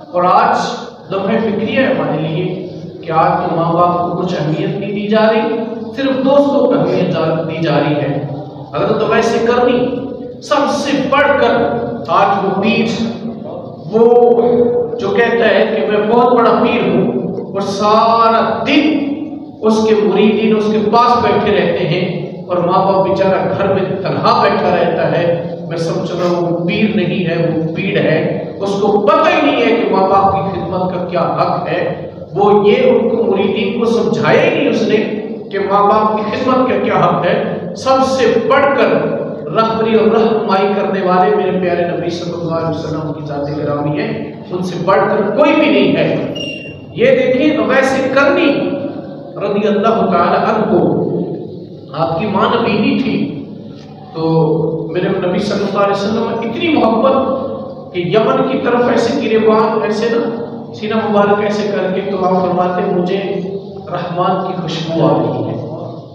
اور آج لمحہ فکری ہے ہمارے لیے کہ آج تو ماں باپ کو کچھ اہمیت نہیں دی جا رہی، صرف دوستوں کو اہمیت دی جا رہی ہے۔ اگر تو ویسے کرنی سب سے بڑھ کر آج وہ پیر، وہ جو کہتا ہے کہ میں بہت بڑا پیر ہوں اور سارا دن اس کے مریدین اس کے پاس بیٹھے رہتے ہیں اور ماں باپ بیچارہ گھر میں تنہا بیٹھا رہتا ہے، میں سمجھ رہا ہوں وہ پیر نہیں ہے، وہ پیڑ ہے۔ اس کو پتہ ہی نہیں ہے کہ ماں باپ کی خدمت کا کیا حق ہے۔ وہ یہ ان کو مریدین کو سمجھایا ہی نہیں اس نے کہ ماں باپ کی خدمت کا کیا حق ہے۔ سب سے بڑھ کر رہبری اور رہنمائی کرنے والے میرے پیارے نبی صلی اللہ علیہ وسلم کی ذات گرامی ہے، ان سے بڑھ کر کوئی بھی نہیں ہے۔ یہ دیکھیں ویسے کرنی رضی اللہ تعالی عنہ کو آپ کی ماں نبی نہیں تھی، تو میرے نبی صلی اللہ علیہ وسلم اتنی محبت کہ یمن کی طرف ایسے گریبان ایسے نا سینہ مبارک ایسے کر کے تو آپ فرماتے ہیں مجھے رحمان کی خوشبو آ رہی ہے،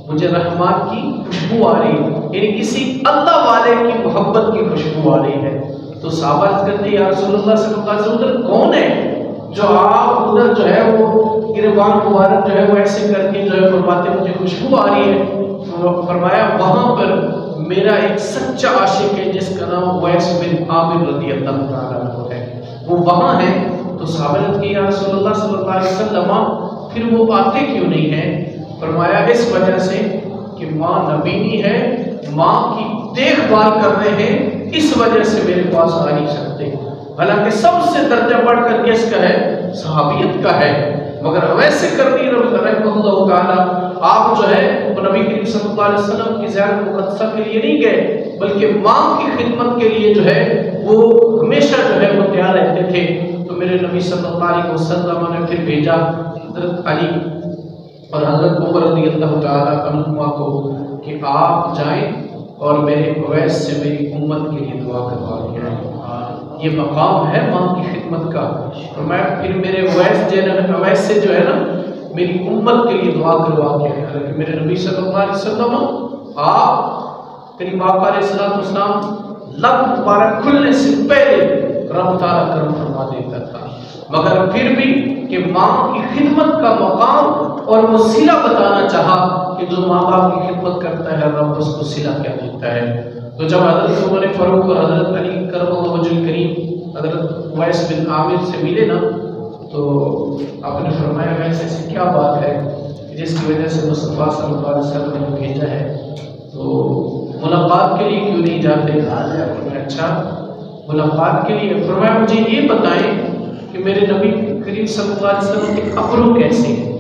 مجھے رحمان کی خوشبو آ رہی ہے، یعنی کسی اللہ والے کی محبت کی خوشبو آ رہی ہے۔ تو صحابہ کرتے ہیں یا رسول اللہ صلی اللہ علیہ وسلم کون ہے جو آپ ادھر جو ہے وہ گریبان مبارک جو ہے وہ ایسے کر کے جو ہے فرماتے مجھے خوشبو آ رہی ہے؟ فرمایا وہاں پر میرا ایک سچا عاشق ہے جس کا نام اویس بن عامر رضی اللہ تعالیٰ عنہ ہے، وہ وہاں ہے۔ تو صحابہ کی یا رسول اللہ صلی اللہ علیہ وسلم پھر وہ آتے کیوں نہیں ہیں؟ فرمایا اس وجہ سے کہ ماں نبینی ہے، ماں کی دیکھ بھال کر رہے ہیں، اس وجہ سے میرے پاس آ نہیں سکتے۔ حالانکہ سب سے درجہ بڑھ کر کس کا ہے؟ صحابیت کا ہے۔ مگر ویسے کرنی رحمہ اللہ تعالیٰ آپ جو ہے وہ نبی کریم صلی اللہ علیہ وسلم کی زیارت مقدسہ کے لیے نہیں گئے، بلکہ ماں کی خدمت کے لیے جو ہے وہ ہمیشہ جو ہے وہ تیار رہتے تھے۔ تو میرے نبی صلی اللہ علیہ وسلم نے پھر بھیجا حضرت علی اور حضرت عمر رضی اللہ تعالیٰ عنہما کو کہ آپ جائیں اور میرے اویس سے میری امت کے لیے دعا کروا کے آئیں۔ یہ مقام ہے ماں کی خدمت کا۔ اور میں پھر میرے اویس سے جو ہے نا میری امت کے لیے دعا کروا کے آئیں۔ حالانکہ میرے نبی صلی اللہ علیہ وسلم آپ کریم آقا علیہ السلام لب مبارک کھلنے سے پہلے رب تعالیٰ کرم فرما دیتا تھا، مگر پھر بھی کہ ماں کی خدمت کا مقام اور وہ صلہ بتانا چاہا کہ جو ماں باپ کی خدمت کرتا ہے رب اس کو صلہ کیا دیتا ہے۔ تو جب حضرت عمر فاروق اور حضرت علی کرم اللہ وجہ الکریم حضرت اویس بن عامر سے ملے نا، تو آپ نے فرمایا ویسے ایسی کیا بات ہے جس کی وجہ سے مصطفیٰ صلی اللہ علیہ وسلم نے بھیجا ہے، تو ملاقات کے لیے کیوں نہیں جاتے؟ اچھا ملاقات کے لیے؟ فرمایا مجھے یہ بتائیں کہ میرے نبی کریم صلی اللہ علیہ وسلم کے ابرو کیسے ہیں،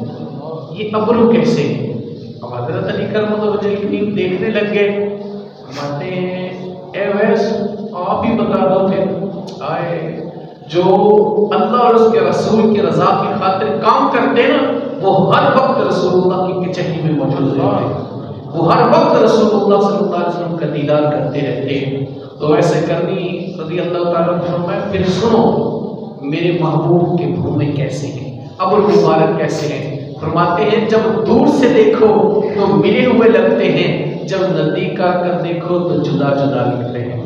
یہ ابرو کیسے ہیں؟ اب حضرت علی کرم اللہ وجہ الکریم دیکھنے لگ گئے، فرماتے ہیں اے ویس آپ ہی بتا دو پھر۔ آئے جو اللہ اور اس کے رسول کی رضا کی خاطر کام کرتے ہیں نا وہ ہر وقت رسول اللہ کی کچہری میں موجود رہتے ہیں، وہ ہر وقت رسول اللہ صلی اللہ علیہ وسلم کا دیدار کرتے رہتے ہیں۔ تو ایسے کرنی رضی اللہ تعالیٰ عنہ پھر سنو میرے محبوب کے بھومے کیسے ہیں، ابر مبارک کیسے ہیں؟ فرماتے ہیں جب دور سے دیکھو تو ملے ہوئے لگتے ہیں، جب نزدیک آ کر دیکھو تو جدا جدا لگتے ہیں۔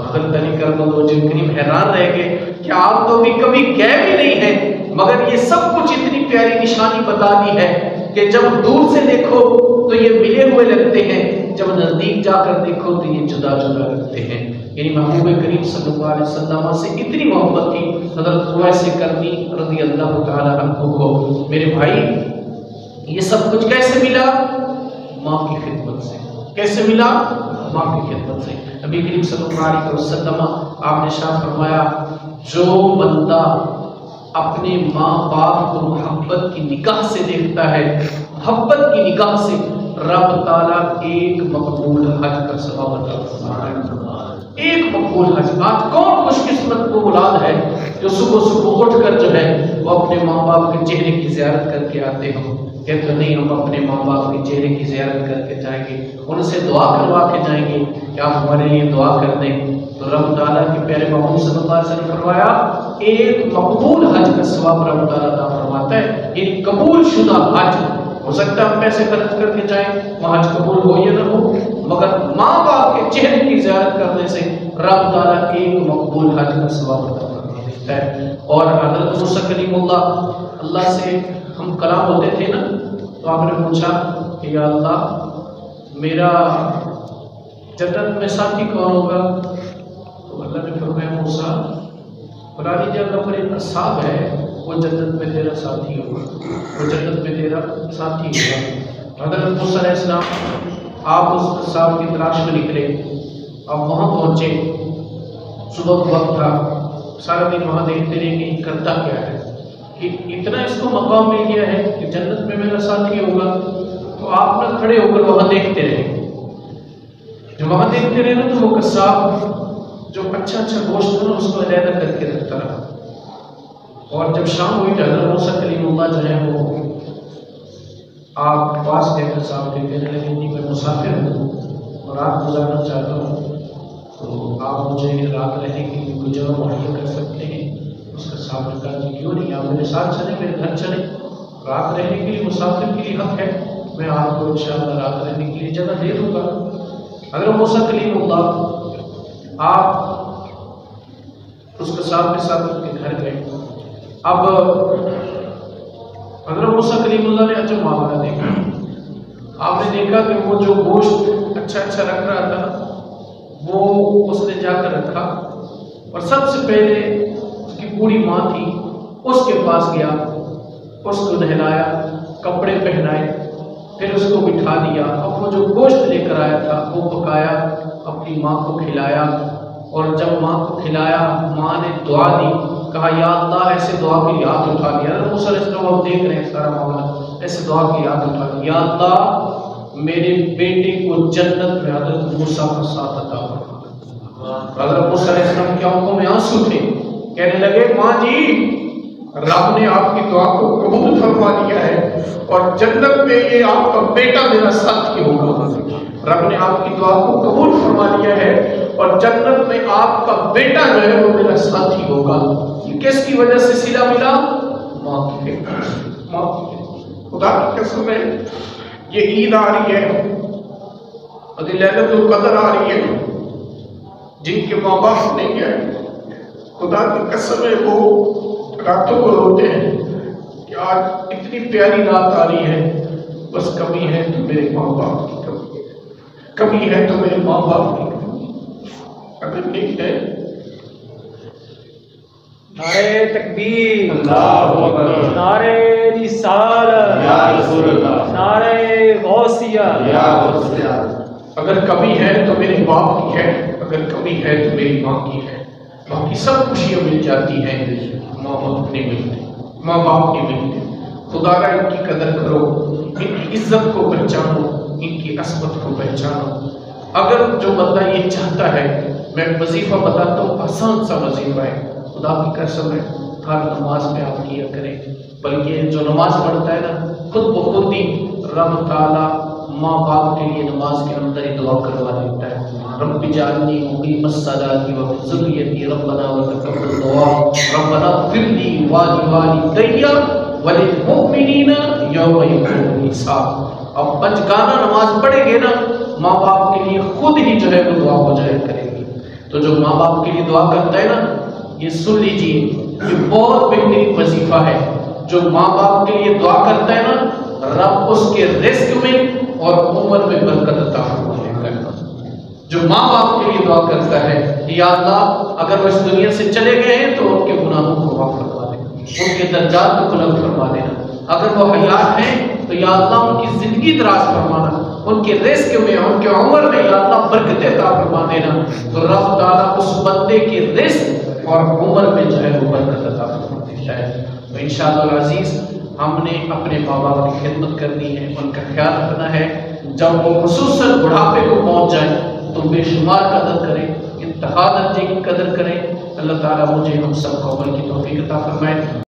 حضرت علی کرم اللہ وجہ الکریم حیران رہ گئے کہ آپ تو بھی کبھی گئے بھی نہیں ہیں، مگر یہ سب کچھ اتنی پیاری نشانی بتا دی ہے کہ جب دور سے دیکھو تو یہ ملے ہوئے لگتے ہیں، جب نزدیک جا کر دیکھو تو یہ جدا جدا لگتے ہیں۔ یعنی محبوب کریم صلی اللہ علیہ وسلم سے اتنی محبت تھی حضرت اویس کرنی رضی اللہ تعالیٰ عنہ کو۔ میرے بھائی یہ سب کچھ کیسے ملا؟ ماں کی خدمت سے۔ کیسے ملا؟ ماں کی خدمت سے۔ نبی کریم صلی اللہ علیہ وسلم آپ نے ارشاد فرمایا جو بندہ اپنے ماں باپ کو محبت کی نگاہ سے دیکھتا ہے، محبت کی نگاہ سے، رب تعالیٰ ایک مقبول حج کا ثواب عطا فرماتا ہے۔ ایک مقبول حج۔ آج کون خوش قسمت کو اولاد ہے جو صبح صبح اٹھ کر جو ہے وہ اپنے ماں باپ کے چہرے کی زیارت کر کے آتے ہوں؟ کہتے نہیں ہم اپنے ماں باپ کے چہرے کی زیارت کر کے جائیں گے، ان سے دعا کروا کے جائیں گے کہ آپ ہمارے لیے دعا کر دیں۔ تو رب تعالیٰ کے پیارے محبوب صلی اللہ علیہ وسلم نے فرمایا ایک مقبول حج کا ثواب رب تعالیٰ عطا فرماتا ہے، یعنی قبول شدہ حج۔ ہو سکتا ہے ہم پیسے خرچ کر کے جائیں، وہاں حج قبول ہو یا نہ ہو، مگر ماں باپ کے چہرے کی زیارت کرنے سے رب تعالیٰ ایک مقبول حج کا ثواب عطا فرماتا ہے۔ ملتا ہے۔ اور حضرت موسیٰ کلیم اللہ سے ہم کلام ہوتے تھے نا، تو آپ نے پوچھا کہ یا اللہ میرا جنت میں ساتھی کون ہوگا؟ تو اللہ نے فرمایا موسیٰ فلانی جگہ پر ایک اصحاب ہے، وہ جنت میں تیرا ساتھی ہوگا، وہ جنت میں تیرا ساتھی ہوگا۔ حضرت موسیٰ علیہ السلام آپ اس اصحاب کی تلاش میں نکلے، آپ وہاں پہنچے، صبح کا وقت تھا، سارا دن وہاں دیکھتے رہے کہ کرتا کیا ہے، کہ اتنا اس کو مقام مل گیا ہے کہ جنت میں میرا ساتھی ہوگا۔ تو آپ نہ کھڑے ہو کر وہاں دیکھتے رہے، جب وہاں دیکھتے رہے نا تو وہ قصاب جو اچھا گوشت تھا نا اس کو علیحدہ کر کے رکھتا رہا۔ اور جب شام ہوئی تو حضرت موسیٰ کلیم اللہ جو ہے وہ آپ کے پاس گئے، قصاب کے کہنے لگے کہ میں مسافر ہوں اور رات گزارنا چاہتا ہوں، تو آپ مجھے رات رہنے کے لیے کوئی جگہ مہیا کر سکتے ہیں؟ اس قصاب نے کہا کہ کیوں نہیں، آپ میرے ساتھ چلیں، میرے گھر چلیں، رات رہنے کے لیے مسافر کے لیے حق ہے، میں آپ کو انشاءاللہ رات رہنے کے لیے جگہ دے دوں گا۔ حضرت موسیٰ کلیم اللہ آپ اس قصاب کے ساتھ ان کے گھر گئے۔ اب حضرت موسیٰ کلیم اللہ نے عجب معاملہ دیکھا، آپ نے دیکھا کہ وہ جو گوشت اچھا رکھ رہا تھا وہ اس نے جا کر رکھا، اور سب سے پہلے اس کی بوڑھی ماں تھی، اس کے پاس گیا، اس کو نہلایا، کپڑے پہنائے، پھر اس کو بٹھا دیا، اب وہ جو گوشت لے کر آیا تھا وہ پکایا، اپنی ماں کو کھلایا، اور جب ماں کو کھلایا ماں نے دعا دی، کہا یا اللہ ایسے دعا کے لیے ہاتھ اٹھا دیا، موسیٰ علیہ السلام آپ دیکھ رہے ہیں سارا معاملہ، ایسے دعا کے لیے ہاتھ اٹھا دیا، یا اللہ میرے بیٹے کو جنت میں حضرت موسیٰ کا ساتھ عطا فرما۔ حضرت موسیٰ علیہ السلام کی آنکھوں میں آنسو تھے، کہنے لگے ماں جی رب نے آپ کی دعا کو قبول فرما لیا ہے، اور جنت میں یہ آپ کا بیٹا میرا ساتھی ہوگا۔ رب نے آپ کی دعا کو قبول فرما لیا ہے اور جنت میں آپ کا بیٹا جو ہے وہ میرا ساتھی ہوگا۔ یہ کس کی وجہ سے صلہ ملا؟ ماں کی فکر سے، ماں کی فکر۔ خدا کی قسم ہے یہ عید آ رہی ہے اور لیلۃ القدر آ رہی ہے، جن کے ماں باپ نہیں ہیں خدا کی قسم ہے وہ راتوں کو روتے ہیں کہ آج اتنی پیاری رات آ رہی ہے، بس کمی ہے تو میرے ماں باپ کی کمی ہے تو میرے ماں باپ کی کمی، اگر نہیں ہے۔ نعرہ تکبیر، اللہ اکبر، نعرہ رسالت، یا رسول اللہ، نعرہ غوثیہ، یا غوثیہ۔ اگر کمی ہے تو میرے باپ کی ہے، اگر کمی ہے تو میری ماں کی ہے، باقی سب خوشیاں مل جاتی ہیں، ماں باپ نہیں ملتے، ماں باپ نہیں ملتے۔ خدا را ان کی قدر کرو، ان کی عزت کو پہچانو، ان کی عصمت کو پہچانو۔ اگر جو بندہ یہ چاہتا ہے، میں وظیفہ بتاتا ہوں، آسان سا وظیفہ ہے، خدا کی قسم ہے ہر نماز میں آپ کیا کریں، بلکہ جو نماز پڑھتا ہے نا خود بخود ہی رب تعالیٰ ماں باپ کے لیے نماز کے اندر ہی دعا کروا دیتا ہے، رب اجعلنی مقیم الصلاۃ ومن ذریتی ربنا وتقبل دعا ربنا اغفر لی ولوالدی وللمؤمنین یوم یقوم الحساب۔ اب پنجگانہ نماز پڑھیں گے نا ماں باپ کے لیے خود ہی جو ہے وہ دعا ہو جائے کرے گی۔ تو جو ماں باپ کے لیے دعا کرتا ہے نا، یہ سن لیجئے یہ بہت بہترین وظیفہ ہے۔ جو ماں باپ کے لیے دعا کرتا ہے نا رب اس کے رزق میں اور عمر میں برکت عطا فرمائے گا۔ جو ماں باپ کے لیے دعا کرتا ہے یا اللہ اگر وہ اس دنیا سے چلے گئے ہیں تو ان کے گناہوں کو معاف فرما دے، ان کے درجات کو بلند فرما دینا، اگر وہ حیات ہیں تو یا اللہ ان کی زندگی دراز فرمانا، ان کے رزق میں ان کے عمر میں یا اللہ برکت عطا فرما دینا، تو رب تعالیٰ اس بندے کے رزق اور عمر میں جو ہے وہ برکت عطا فرما دیتا ہے۔ تو انشاءاللہ العزیز ہم نے اپنے ماں باپ کی خدمت کرنی ہے، ان کا خیال رکھنا ہے، جب وہ خصوصاً بڑھاپے کو پہنچ جائیں تو بے شمار قدر کریں، انتہا درجے کی قدر کریں۔ اللہ تعالیٰ مجھے ہم سب کو عمل کی توفیق عطا فرمائے۔